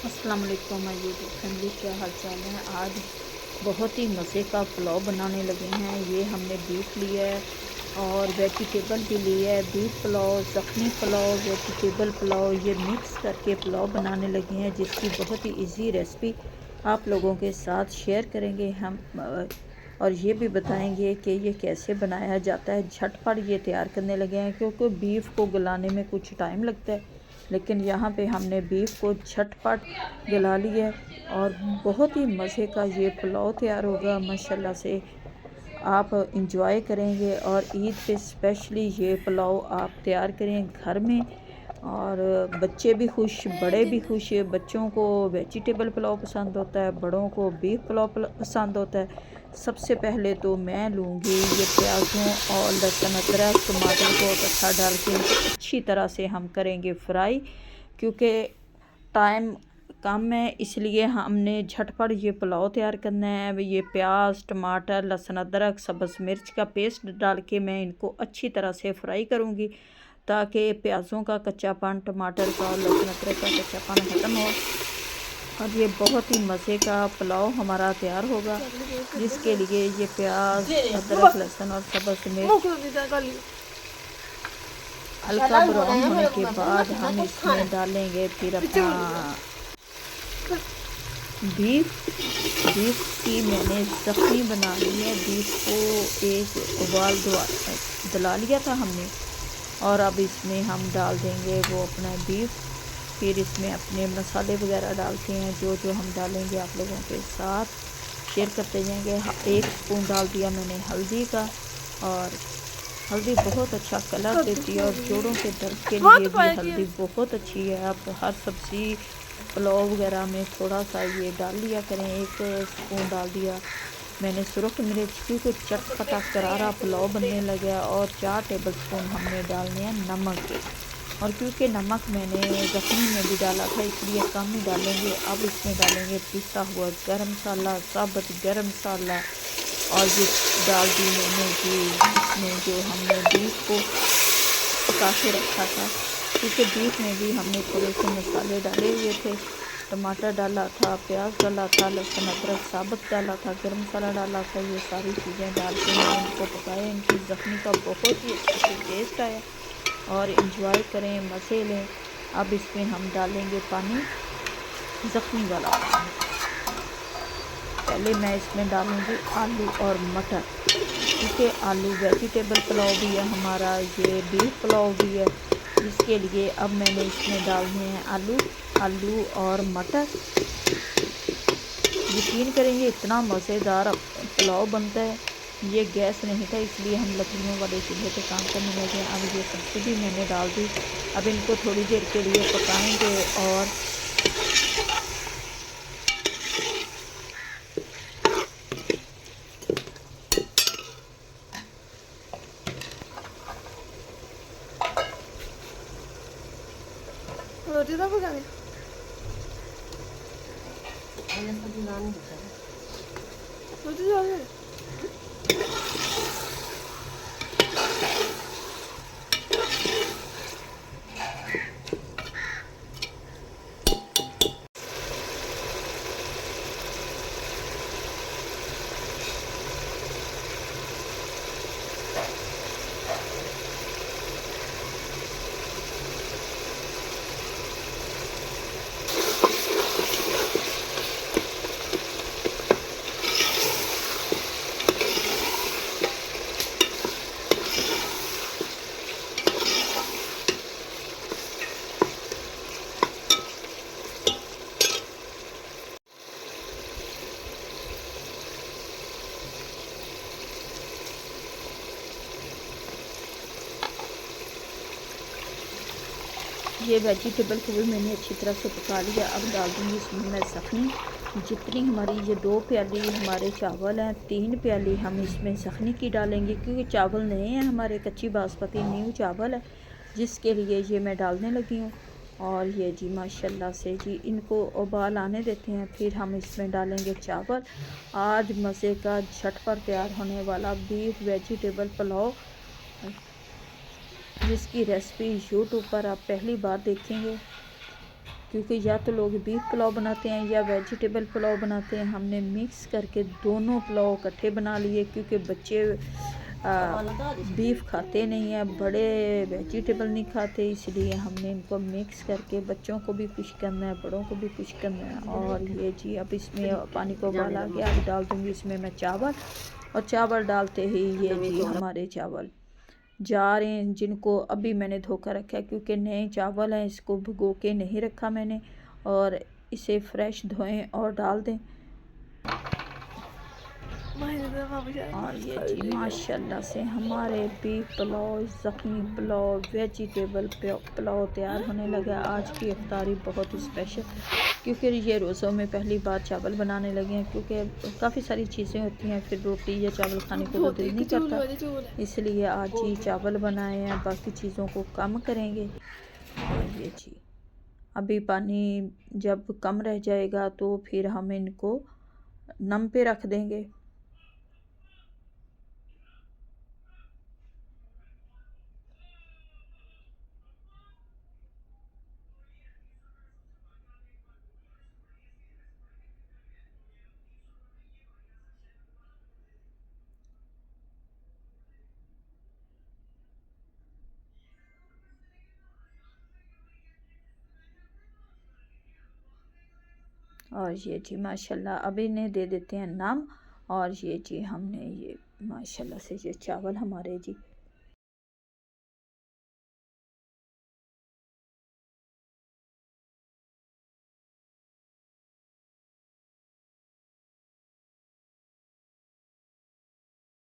अस्सलाम वालेकुम my YouTube family, क्या हाल चाल है। आज बहुत ही मज़े का पुलाव बनाने लगे हैं। ये हमने बीफ लिया है और वेजिटेबल भी लिया है। बीफ पुलाव, ज़ख़नी पुलाव, वेजिटेबल पुलाव, ये मिक्स करके पुलाव बनाने लगे हैं, जिसकी बहुत ही इजी रेसिपी आप लोगों के साथ शेयर करेंगे हम। और ये भी बताएंगे कि ये कैसे बनाया जाता है। झटपट ये तैयार करने लगे हैं, क्योंकि बीफ को गलाने में कुछ टाइम लगता है, लेकिन यहाँ पे हमने बीफ को झटपट गला लिया और बहुत ही मज़े का ये पुलाव तैयार होगा माशाल्लाह से। आप इंजॉय करेंगे और ईद पे स्पेशली ये पुलाव आप तैयार करें घर में, और बच्चे भी खुश, बड़े भी खुश। बच्चों को वेजिटेबल पुलाव पसंद होता है, बड़ों को बीफ पुलाव पसंद होता है। सबसे पहले तो मैं लूँगी ये प्याज़ों और लहसुन अदरक टमाटर को इकट्ठा डाल के इनको अच्छी तरह से हम करेंगे फ्राई, क्योंकि टाइम कम है, इसलिए हमने झटपट ये पुलाव तैयार करना है। ये प्याज टमाटर लहसुन अदरक सब्ज़ मिर्च का पेस्ट डाल के मैं इनको अच्छी तरह से फ्राई करूँगी, ताकि प्याज़ों का कच्चापन, टमाटर का और लहसुन अदरक का कच्चापन ख़त्म हो और ये बहुत ही मज़े का पुलाव हमारा तैयार होगा। जिसके लिए ये प्याज अदरक लहसुन और सब्ज़ मिर्च हल्का ब्राउन होने के बाद हम इसमें डालेंगे फिर अपना बीफ की मैंने ज़ख़नी बना ली है। बीफ को एक उबाल दिला लिया था हमने, और अब इसमें हम डाल देंगे वो अपना बीफ। फिर इसमें अपने मसाले वगैरह डालते हैं, जो जो हम डालेंगे आप लोगों के साथ शेयर करते जाएंगे। 1 स्पून डाल दिया मैंने हल्दी का, और हल्दी बहुत अच्छा कलर देती है और जोड़ों के दर्द के लिए भी हल्दी बहुत अच्छी है। आप हर सब्ज़ी पुलाव वगैरह में थोड़ा सा ये डाल लिया करें। 1 स्पून डाल दिया मैंने सुरख मिर्च, क्योंकि चटपटा करारा पुलाव बनने लगा। और 4 टेबल स्पून हमने डालने हैं नमक के, और क्योंकि नमक मैंने ज़ख़नी में भी डाला था इसलिए कम ही डालेंगे। अब इसमें डालेंगे पिसा हुआ गरम मसाला, साबुत गरम मसाला, और ये डाल दी मैंने कि इसमें जो हमने बीफ को पका के रखा था, क्योंकि बीफ में भी हमने थोड़े से मसाले डाले हुए थे। टमाटर डाला था, प्याज डाला था, लहसुन अदरक साबुत डाला था, गरम मसाला डाला था। ये सारी चीज़ें डाल के मैंने इनको पकाया। इनकी ज़ख़नी का बहुत ही अच्छा टेस्ट आया, और इंजॉय करें, मज़े लें। अब इसमें हम डालेंगे पानी, ज़ख़नी वाला पानी। पहले मैं इसमें डालूँगी आलू और मटर, क्योंकि आलू वेजिटेबल पुलाव भी है हमारा, ये बीफ पुलाव भी है। इसके लिए अब मैंने इसमें डालने हैं आलू और मटर। यकीन करेंगे इतना मज़ेदार पुलाव बनता है। ये गैस नहीं था, इसलिए हम लकड़ियों वाले चूल्हे पे काम करने लगे। अब ये सब्ज़ी भी मैंने डाल दी। अब इनको थोड़ी देर के लिए पकाएंगे और रोटी तो पकाने रोटी डाल ये वेजिटेबल को भी मैंने अच्छी तरह से पका लिया। अब डाल दूँगी इसमें मैं ज़ख़नी। जितनी हमारी ये 2 प्याली हमारे चावल हैं, 3 प्याली हम इसमें ज़ख़नी की डालेंगे, क्योंकि चावल नए हैं हमारे, कच्ची बासमती न्यू चावल है, जिसके लिए ये मैं डालने लगी हूँ। और ये जी माशाल्लाह से जी इनको उबाल आने देते हैं, फिर हम इसमें डालेंगे चावल। आज मज़े का झटपट तैयार होने वाला बीफ वेजिटेबल पुलाव, जिसकी रेसिपी यूट्यूब पर आप पहली बार देखेंगे, क्योंकि या तो लोग बीफ पुलाव बनाते हैं या वेजिटेबल पुलाव बनाते हैं। हमने मिक्स करके दोनों पुलाव इकट्ठे बना लिए, क्योंकि बच्चे बीफ खाते नहीं हैं, बड़े वेजिटेबल नहीं खाते, इसलिए हमने इनको मिक्स करके बच्चों को भी खुश करना है, बड़ों को भी खुश करना है। और ये जी अब इसमें पानी को उबाल आ गया, अब डाल दूँगी इसमें मैं चावल, और चावल डालते ही ये जी हमारे चावल जा रहे हैं, जिनको अभी मैंने धोकर रखा है, क्योंकि नए चावल हैं, इसको भिगो के नहीं रखा मैंने, और इसे फ्रेश धोएं और डाल दें। और ये जी माशाल्लाह से हमारे बीफ पुलाव, ज़ख़्मी पुलाव, वेजिटेबल पुलाव तैयार होने लगा। आज की इफ्तारी बहुत ही स्पेशल, क्योंकि ये रोज़ों में पहली बार चावल बनाने लगे हैं, क्योंकि काफ़ी सारी चीज़ें होती हैं, फिर रोटी या चावल खाने को तो दिल नहीं करता, इसलिए आज ही चावल बनाए हैं, बाकी चीज़ों को कम करेंगे। और ये जी अभी पानी जब कम रह जाएगा तो फिर हम इनको नम पे रख देंगे। और ये जी माशाल्लाह अब इन्हें दे देते हैं नम। और ये जी हमने ये माशाल्लाह से ये चावल हमारे जी